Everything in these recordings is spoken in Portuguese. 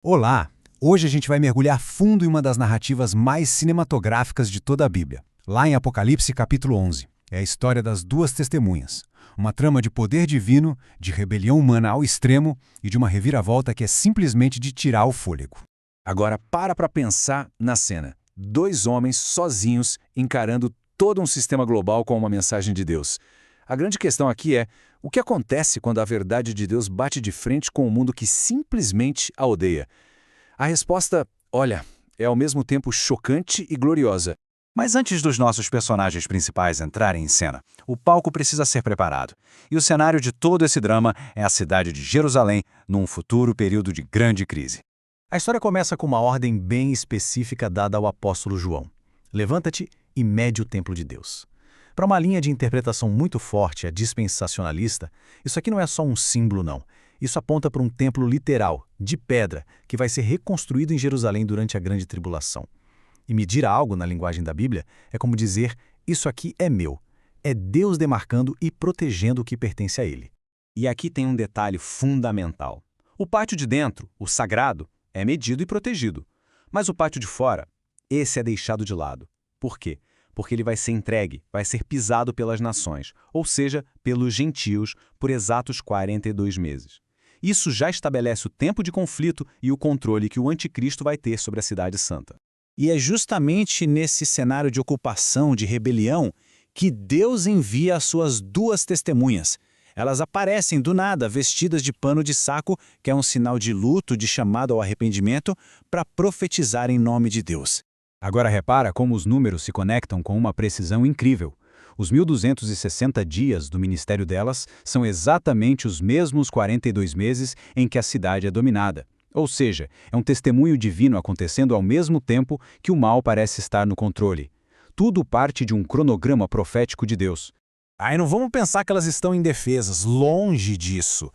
Olá! Hoje a gente vai mergulhar fundo em uma das narrativas mais cinematográficas de toda a Bíblia. Lá em Apocalipse capítulo 11, é a história das duas testemunhas. Uma trama de poder divino, de rebelião humana ao extremo e de uma reviravolta que é simplesmente de tirar o fôlego. Agora para pensar na cena. Dois homens sozinhos encarando todo um sistema global com uma mensagem de Deus. A grande questão aqui é, o que acontece quando a verdade de Deus bate de frente com um mundo que simplesmente a odeia? A resposta, olha, é ao mesmo tempo chocante e gloriosa. Mas antes dos nossos personagens principais entrarem em cena, o palco precisa ser preparado. E o cenário de todo esse drama é a cidade de Jerusalém, num futuro período de grande crise. A história começa com uma ordem bem específica dada ao apóstolo João. Levanta-te e mede o templo de Deus. Para uma linha de interpretação muito forte, a dispensacionalista, isso aqui não é só um símbolo, não. Isso aponta para um templo literal, de pedra, que vai ser reconstruído em Jerusalém durante a Grande Tribulação. E medir algo na linguagem da Bíblia é como dizer, isso aqui é meu. É Deus demarcando e protegendo o que pertence a Ele. E aqui tem um detalhe fundamental. O pátio de dentro, o sagrado, é medido e protegido. Mas o pátio de fora, esse é deixado de lado. Por quê? Porque ele vai ser entregue, vai ser pisado pelas nações, ou seja, pelos gentios, por exatos 42 meses. Isso já estabelece o tempo de conflito e o controle que o anticristo vai ter sobre a cidade santa. E é justamente nesse cenário de ocupação, de rebelião, que Deus envia as suas duas testemunhas. Elas aparecem do nada, vestidas de pano de saco, que é um sinal de luto, de chamado ao arrependimento, para profetizar em nome de Deus. Agora repara como os números se conectam com uma precisão incrível. Os 1260 dias do ministério delas são exatamente os mesmos 42 meses em que a cidade é dominada. Ou seja, é um testemunho divino acontecendo ao mesmo tempo que o mal parece estar no controle. Tudo parte de um cronograma profético de Deus. Aí não vamos pensar que elas estão indefesas, longe disso.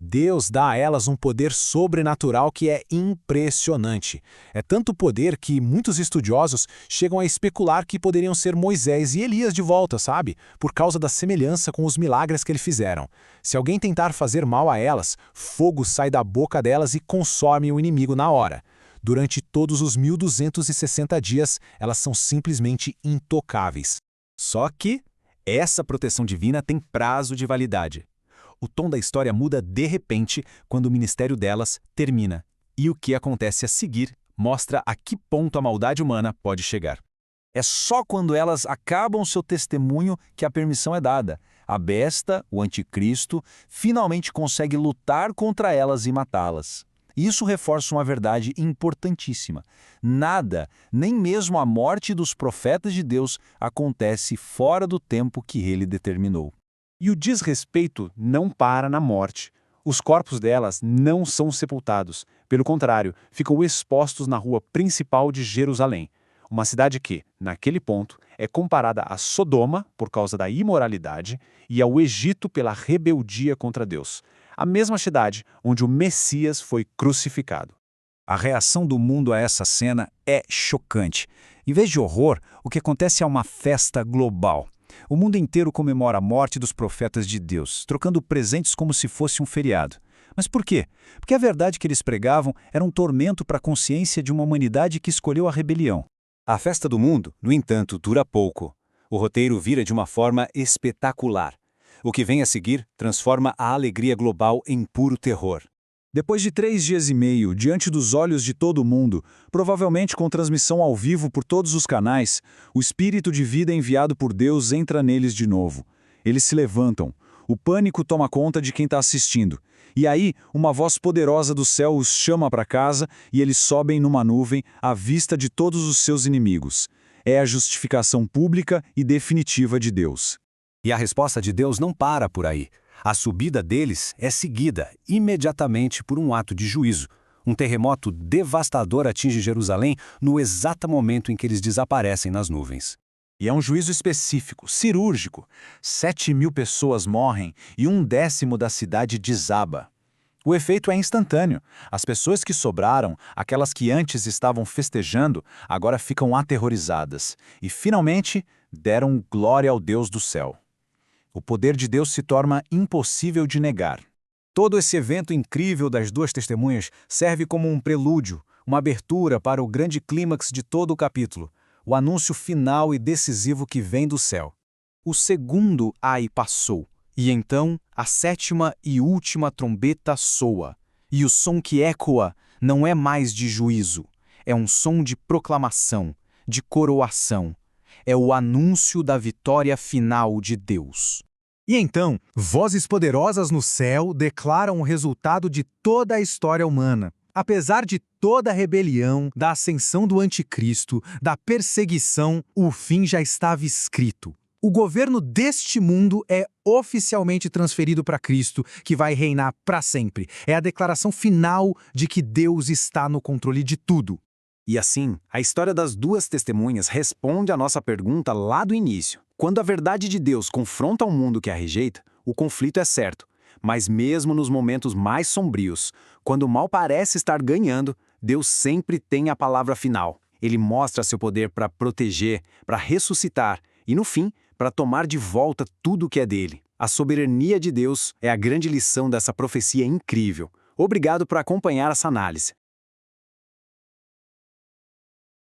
Deus dá a elas um poder sobrenatural que é impressionante. É tanto poder que muitos estudiosos chegam a especular que poderiam ser Moisés e Elias de volta, sabe? Por causa da semelhança com os milagres que eles fizeram. Se alguém tentar fazer mal a elas, fogo sai da boca delas e consome o inimigo na hora. Durante todos os 1260 dias, elas são simplesmente intocáveis. Só que essa proteção divina tem prazo de validade. O tom da história muda de repente quando o ministério delas termina. E o que acontece a seguir mostra a que ponto a maldade humana pode chegar. É só quando elas acabam seu testemunho que a permissão é dada. A besta, o anticristo, finalmente consegue lutar contra elas e matá-las. Isso reforça uma verdade importantíssima. Nada, nem mesmo a morte dos profetas de Deus, acontece fora do tempo que ele determinou. E o desrespeito não para na morte. Os corpos delas não são sepultados. Pelo contrário, ficam expostos na rua principal de Jerusalém. Uma cidade que, naquele ponto, é comparada a Sodoma por causa da imoralidade e ao Egito pela rebeldia contra Deus. A mesma cidade onde o Messias foi crucificado. A reação do mundo a essa cena é chocante. Em vez de horror, o que acontece é uma festa global. O mundo inteiro comemora a morte dos profetas de Deus, trocando presentes como se fosse um feriado. Mas por quê? Porque a verdade que eles pregavam era um tormento para a consciência de uma humanidade que escolheu a rebelião. A festa do mundo, no entanto, dura pouco. O roteiro vira de uma forma espetacular. O que vem a seguir transforma a alegria global em puro terror. Depois de 3 dias e meio, diante dos olhos de todo mundo, provavelmente com transmissão ao vivo por todos os canais, o espírito de vida enviado por Deus entra neles de novo. Eles se levantam. O pânico toma conta de quem está assistindo. E aí, uma voz poderosa do céu os chama para casa e eles sobem numa nuvem à vista de todos os seus inimigos. É a justificação pública e definitiva de Deus. E a resposta de Deus não para por aí. A subida deles é seguida imediatamente por um ato de juízo. Um terremoto devastador atinge Jerusalém no exato momento em que eles desaparecem nas nuvens. E é um juízo específico, cirúrgico. 7.000 pessoas morrem e 1/10 da cidade desaba. O efeito é instantâneo. As pessoas que sobraram, aquelas que antes estavam festejando, agora ficam aterrorizadas. E, finalmente, deram glória ao Deus do céu. O poder de Deus se torna impossível de negar. Todo esse evento incrível das duas testemunhas serve como um prelúdio, uma abertura para o grande clímax de todo o capítulo, o anúncio final e decisivo que vem do céu. O segundo ai passou, e então a sétima e última trombeta soa, e o som que ecoa não é mais de juízo, é um som de proclamação, de coroação. É o anúncio da vitória final de Deus. E então, vozes poderosas no céu declaram o resultado de toda a história humana. Apesar de toda a rebelião, da ascensão do anticristo, da perseguição, o fim já estava escrito. O governo deste mundo é oficialmente transferido para Cristo, que vai reinar para sempre. É a declaração final de que Deus está no controle de tudo. E assim, a história das duas testemunhas responde à nossa pergunta lá do início. Quando a verdade de Deus confronta o mundo que a rejeita, o conflito é certo. Mas mesmo nos momentos mais sombrios, quando o mal parece estar ganhando, Deus sempre tem a palavra final. Ele mostra seu poder para proteger, para ressuscitar e, no fim, para tomar de volta tudo o que é dele. A soberania de Deus é a grande lição dessa profecia incrível. Obrigado por acompanhar essa análise.